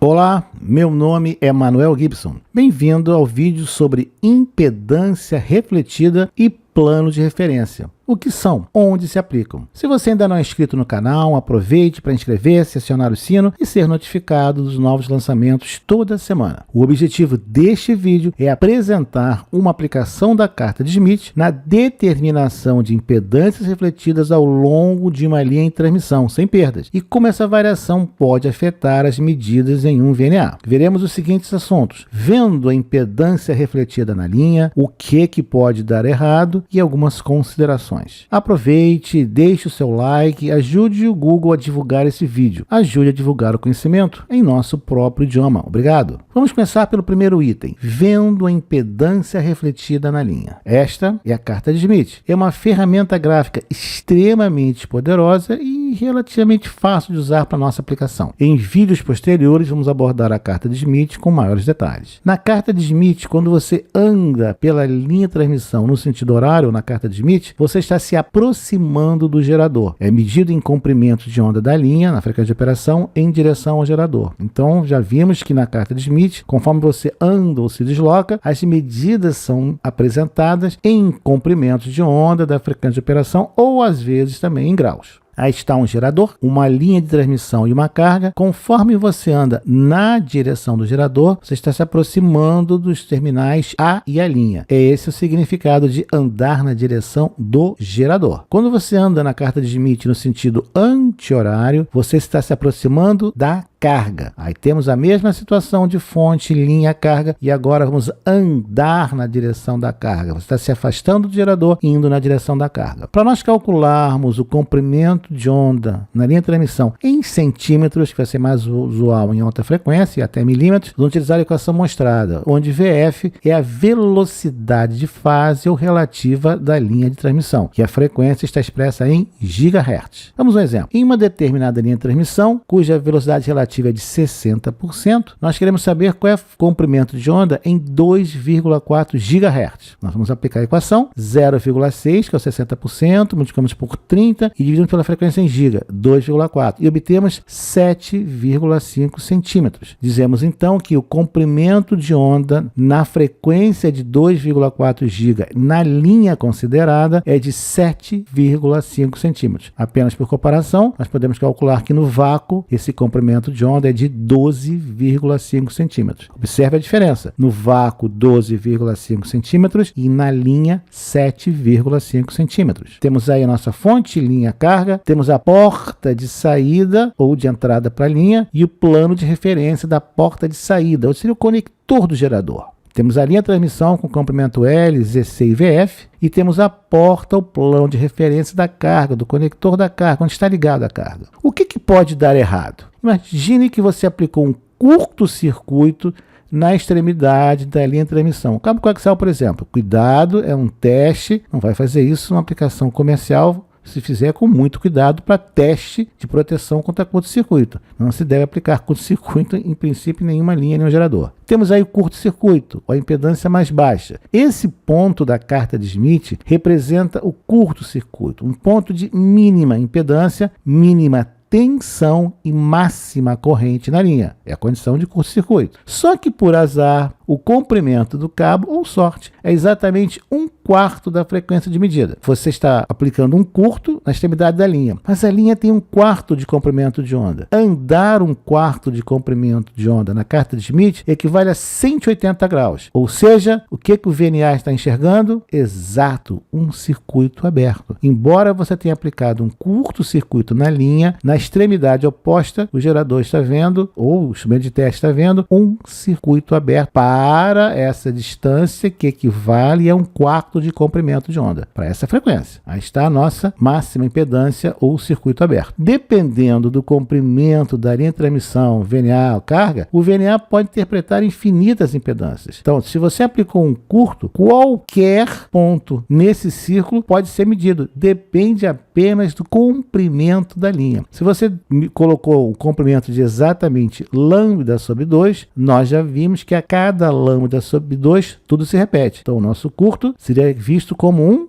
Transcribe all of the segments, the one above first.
Olá, meu nome é Manuel Gibson. Bem-vindo ao vídeo sobre impedância refletida e plano de referência. O que são? Onde se aplicam? Se você ainda não é inscrito no canal, aproveite para inscrever-se, acionar o sino e ser notificado dos novos lançamentos toda semana. O objetivo deste vídeo é apresentar uma aplicação da carta de Schmitt na determinação de impedâncias refletidas ao longo de uma linha em transmissão, sem perdas, e como essa variação pode afetar as medidas em um VNA. Veremos os seguintes assuntos: vendo a impedância refletida na linha, o que pode dar errado e algumas considerações. Aproveite, deixe o seu like, ajude o Google a divulgar esse vídeo, ajude a divulgar o conhecimento em nosso próprio idioma. Obrigado. Vamos começar pelo primeiro item, vendo a impedância refletida na linha. Esta é a carta de Schmitt. É uma ferramenta gráfica extremamente poderosa e relativamente fácil de usar para nossa aplicação. Em vídeos posteriores vamos abordar a carta de Schmitt com maiores detalhes. Na carta de Schmitt, quando você anda pela linha de transmissão no sentido horário, na carta de Schmitt, você está se aproximando do gerador. É medido em comprimento de onda da linha, na frequência de operação, em direção ao gerador. Então, já vimos que na carta de Schmitt, conforme você anda ou se desloca, as medidas são apresentadas em comprimentos de onda da frequência de operação ou, às vezes, também em graus. Aí está um gerador, uma linha de transmissão e uma carga. Conforme você anda na direção do gerador, você está se aproximando dos terminais A e a linha. Esse é o significado de andar na direção do gerador. Quando você anda na carta de Schmitt no sentido anti-horário, você está se aproximando da carga. Aí temos a mesma situação de fonte, linha, carga, e agora vamos andar na direção da carga. Você está se afastando do gerador e indo na direção da carga. Para nós calcularmos o comprimento de onda na linha de transmissão em centímetros, que vai ser mais usual em alta frequência, e até milímetros, vamos utilizar a equação mostrada, onde VF é a velocidade de fase ou relativa da linha de transmissão, e a frequência está expressa em GHz. Vamos a um exemplo. Em uma determinada linha de transmissão, cuja velocidade relativa é de 60%, nós queremos saber qual é o comprimento de onda em 2,4 GHz. Nós vamos aplicar a equação 0,6, que é o 60%, multiplicamos por 30 e dividimos pela frequência em giga, 2,4, e obtemos 7,5 centímetros. Dizemos então que o comprimento de onda na frequência de 2,4 giga na linha considerada é de 7,5 centímetros. Apenas por comparação, nós podemos calcular que no vácuo esse comprimento de onda é de 12,5 centímetros. Observe a diferença. No vácuo, 12,5 centímetros e na linha, 7,5 centímetros. Temos aí a nossa fonte, linha, carga. Temos a porta de saída ou de entrada para a linha e o plano de referência da porta de saída, ou seria o conector do gerador. Temos a linha de transmissão com comprimento L, ZC e VF, e temos a porta, o plano de referência da carga, do conector da carga, onde está ligado a carga. O que pode dar errado? Imagine que você aplicou um curto-circuito na extremidade da linha de transmissão. O cabo coaxial, por exemplo. Cuidado, é um teste, não vai fazer isso numa aplicação comercial, se fizer com muito cuidado para teste de proteção contra curto-circuito. Não se deve aplicar curto-circuito em princípio em nenhuma linha, nenhum gerador. Temos aí o curto-circuito, a impedância mais baixa. Esse ponto da carta de Schmitt representa o curto-circuito, um ponto de mínima impedância, mínima tensão e máxima corrente na linha. É a condição de curto-circuito. Só que por azar, o comprimento do cabo, ou sorte, é exatamente 1/4 da frequência de medida. Você está aplicando um curto na extremidade da linha, mas a linha tem 1/4 de comprimento de onda. Andar 1/4 de comprimento de onda na carta de Schmitt equivale a 180 graus. Ou seja, o que o VNA está enxergando? Exato, um circuito aberto. Embora você tenha aplicado um curto-circuito na linha, na extremidade oposta, o gerador está vendo, ou o instrumento de teste está vendo, um circuito aberto para essa distância que equivale a 1/4 de comprimento de onda, para essa frequência. Aí está a nossa máxima impedância ou circuito aberto. Dependendo do comprimento da linha de transmissão, VNA ou carga, o VNA pode interpretar infinitas impedâncias. Então, se você aplicou um curto, qualquer ponto nesse círculo pode ser medido. Depende apenas do comprimento da linha. Se você colocou o comprimento de exatamente lambda sobre 2, nós já vimos que a cada cada lambda sobre 2, tudo se repete. Então, o nosso curto seria visto como um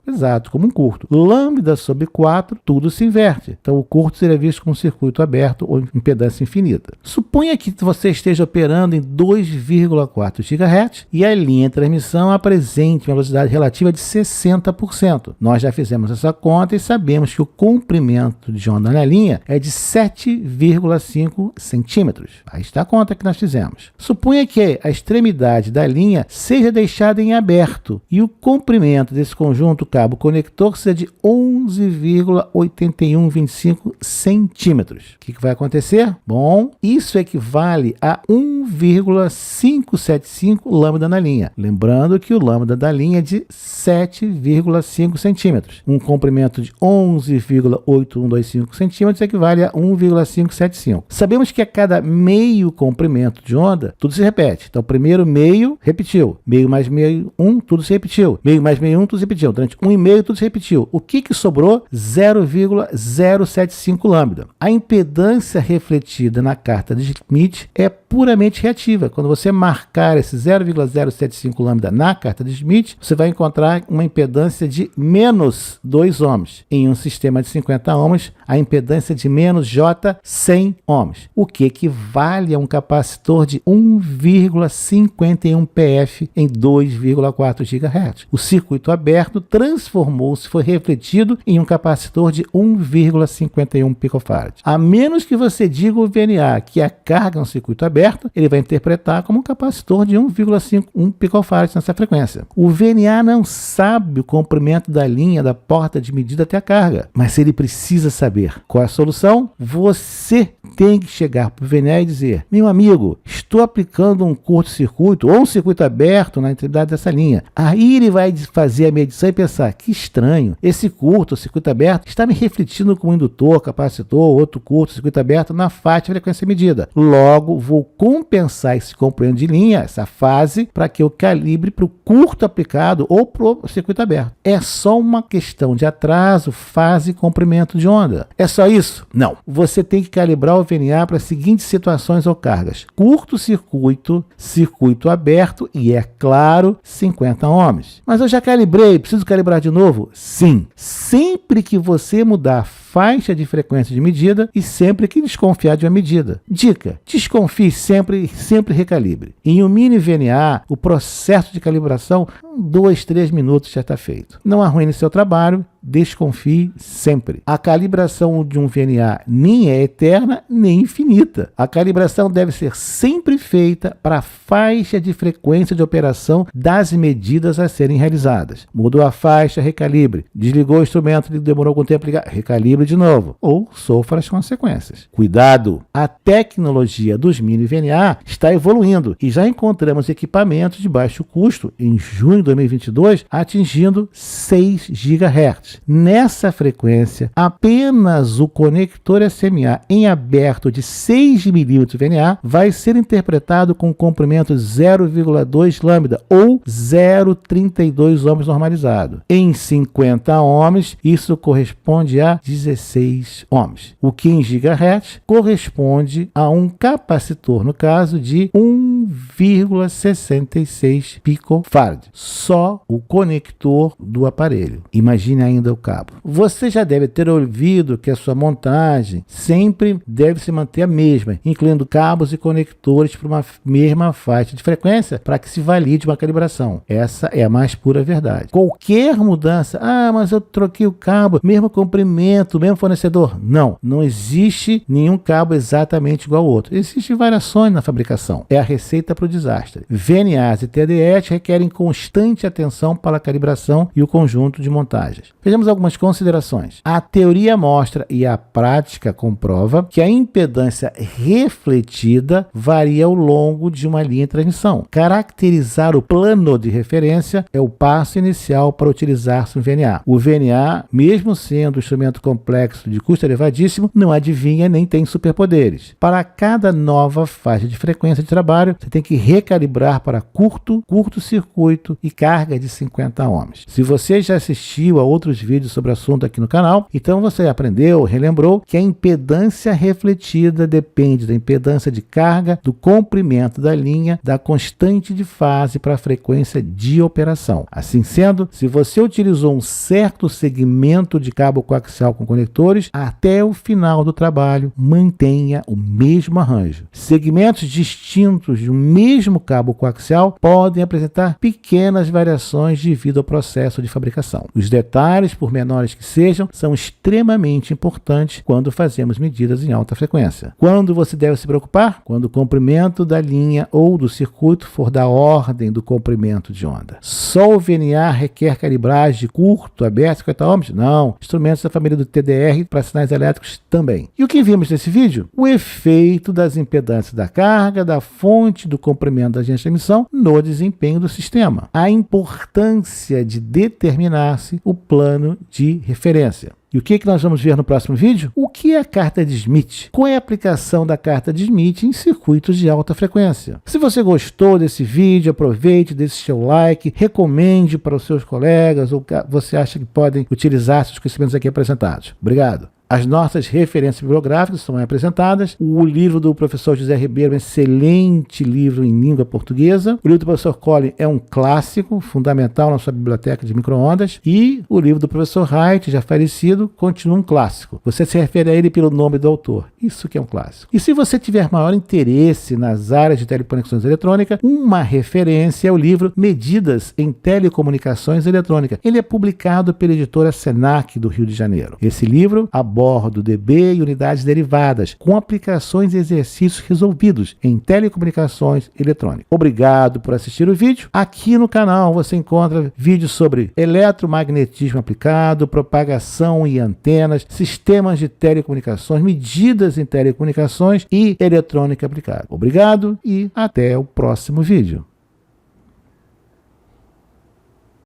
curto. Lambda sobre 4, tudo se inverte. Então, o curto seria visto como um circuito aberto ou impedância infinita. Suponha que você esteja operando em 2,4 GHz e a linha de transmissão apresente uma velocidade relativa de 60%. Nós já fizemos essa conta e sabemos que o comprimento de onda na linha é de 7,5 centímetros. Aí está a conta que nós fizemos. Suponha que a extremidade da linha seja deixada em aberto e o comprimento desse conjunto cabo-conector seja de 11,8125 centímetros. O que vai acontecer? Bom, isso equivale a 1,575 lambda na linha. Lembrando que o lambda da linha é de 7,5 centímetros. Um comprimento de 11,8125 centímetros equivale a 1,575. Sabemos que a cada meio comprimento de onda, tudo se repete. Então, primeiro meio, repetiu. Meio mais meio, 1, tudo se repetiu. Meio mais meio, 1, tudo se repetiu. Durante 1,5, tudo se repetiu. O que sobrou? 0,075 lambda. A impedância refletida na carta de Schmidt é puramente reativa. Quando você marcar esse 0,075 lambda na carta de Schmidt, você vai encontrar uma impedância de menos 2 ohms. Em um sistema de 50 ohms, a impedância de menos J 100 ohms, o que equivale a um capacitor de 1,51 pF em 2,4 GHz. O circuito aberto transformou-se, foi refletido em um capacitor de 1,51 picofarad. A menos que você diga o VNA que a carga é um circuito aberto, ele vai interpretar como um capacitor de 1,51 picofarad nessa frequência. O VNA não sabe o comprimento da linha da porta de medida até a carga, mas ele precisa saber qual é a solução. Você tem que chegar para o VNA e dizer: meu amigo, estou aplicando um curto-circuito ou um circuito aberto na extremidade dessa linha. Aí ele vai fazer a medição e pensar: que estranho, esse curto, circuito aberto, está me refletindo como indutor, capacitor, outro curto, circuito aberto na faixa de frequência medida. Logo, vou compensar esse comprimento de linha, essa fase, para que eu calibre para o curto aplicado ou para o circuito aberto. É só uma questão de atraso, fase e comprimento de onda. É só isso? Não. Você tem que calibrar o VNA para as seguintes situações ou cargas: curto-circuito, circuito aberto e, é claro, 50 ohms. Mas eu já calibrei, preciso calibrar de novo? Sim. Sempre que você mudar a faixa de frequência de medida e sempre que desconfiar de uma medida. Dica: desconfie sempre recalibre. Em um mini VNA, o processo de calibração, 2, 3 minutos já está feito. Não arruine seu trabalho, desconfie sempre. A calibração de um VNA nem é eterna nem infinita. A calibração deve ser sempre feita para a faixa de frequência de operação das medidas a serem realizadas. Mudou a faixa, recalibre. Desligou o instrumento, demorou algum tempo a ligar, recalibre de novo. Ou sofra as consequências. Cuidado! A tecnologia dos mini VNA está evoluindo e já encontramos equipamentos de baixo custo em junho de 2022 atingindo 6 GHz. Nessa frequência, apenas o conector SMA em aberto de 6 mm VNA vai ser interpretado com comprimento 0,2 lambda ou 0,32 ohms normalizado. Em 50 ohms, isso corresponde a 16 ohms, o que em GHz corresponde a um capacitor, no caso de 1,66 picofarad. Só o conector do aparelho. Imagine ainda o cabo. Você já deve ter ouvido que a sua montagem sempre deve se manter a mesma, incluindo cabos e conectores para uma mesma faixa de frequência para que se valide uma calibração. Essa é a mais pura verdade. Qualquer mudança, mas eu troquei o cabo, mesmo comprimento, mesmo fornecedor. Não existe nenhum cabo exatamente igual ao outro. Existem variações na fabricação. É a receita para o desastre. VNAs e TDEs requerem constante atenção para a calibração e o conjunto de montagens. Vejamos algumas considerações. A teoria mostra e a prática comprova que a impedância refletida varia ao longo de uma linha de transmissão. Caracterizar o plano de referência é o passo inicial para utilizar-se um VNA. O VNA, mesmo sendo um instrumento complexo de custo elevadíssimo, não adivinha nem tem superpoderes. Para cada nova faixa de frequência de trabalho, você tem que recalibrar para curto-circuito e carga de 50 ohms. Se você já assistiu a outros vídeos sobre o assunto aqui no canal, então você aprendeu, relembrou que a impedância refletida depende da impedância de carga, do comprimento da linha, da constante de fase para a frequência de operação. Assim sendo, se você utilizou um certo segmento de cabo coaxial com conectores, até o final do trabalho, mantenha o mesmo arranjo. Segmentos distintos de um mesmo cabo coaxial podem apresentar pequenas variações devido ao processo de fabricação. Os detalhes, por menores que sejam, são extremamente importantes quando fazemos medidas em alta frequência. Quando você deve se preocupar? Quando o comprimento da linha ou do circuito for da ordem do comprimento de onda. Só o VNA requer calibragem de curto, aberto, 50 ohms? Não. Instrumentos da família do TDR para sinais elétricos também. E o que vimos nesse vídeo? O efeito das impedâncias da carga, da fonte, do comprimento da agente de emissão no desempenho do sistema. A importância de determinar-se o plano de referência. E o que nós vamos ver no próximo vídeo? O que é a carta de Smith? Qual é a aplicação da carta de Smith em circuitos de alta frequência? Se você gostou desse vídeo, aproveite, deixe seu like, recomende para os seus colegas ou você acha que podem utilizar seus conhecimentos aqui apresentados. Obrigado. As nossas referências bibliográficas são apresentadas. O livro do professor José Ribeiro é um excelente livro em língua portuguesa. O livro do professor Colin é um clássico, fundamental na sua biblioteca de micro-ondas. E o livro do professor Wright, já falecido, continua um clássico. Você se refere a ele pelo nome do autor. Isso que é um clássico. E se você tiver maior interesse nas áreas de teleconexões eletrônicas, uma referência é o livro Medidas em Telecomunicações Eletrônicas. Ele é publicado pela editora Senac do Rio de Janeiro. Esse livro aborda o DB e unidades derivadas, com aplicações e exercícios resolvidos em telecomunicações eletrônicas. Obrigado por assistir o vídeo. Aqui no canal você encontra vídeos sobre eletromagnetismo aplicado, propagação e antenas, sistemas de telecomunicações, medidas em telecomunicações e eletrônica aplicada. Obrigado e até o próximo vídeo.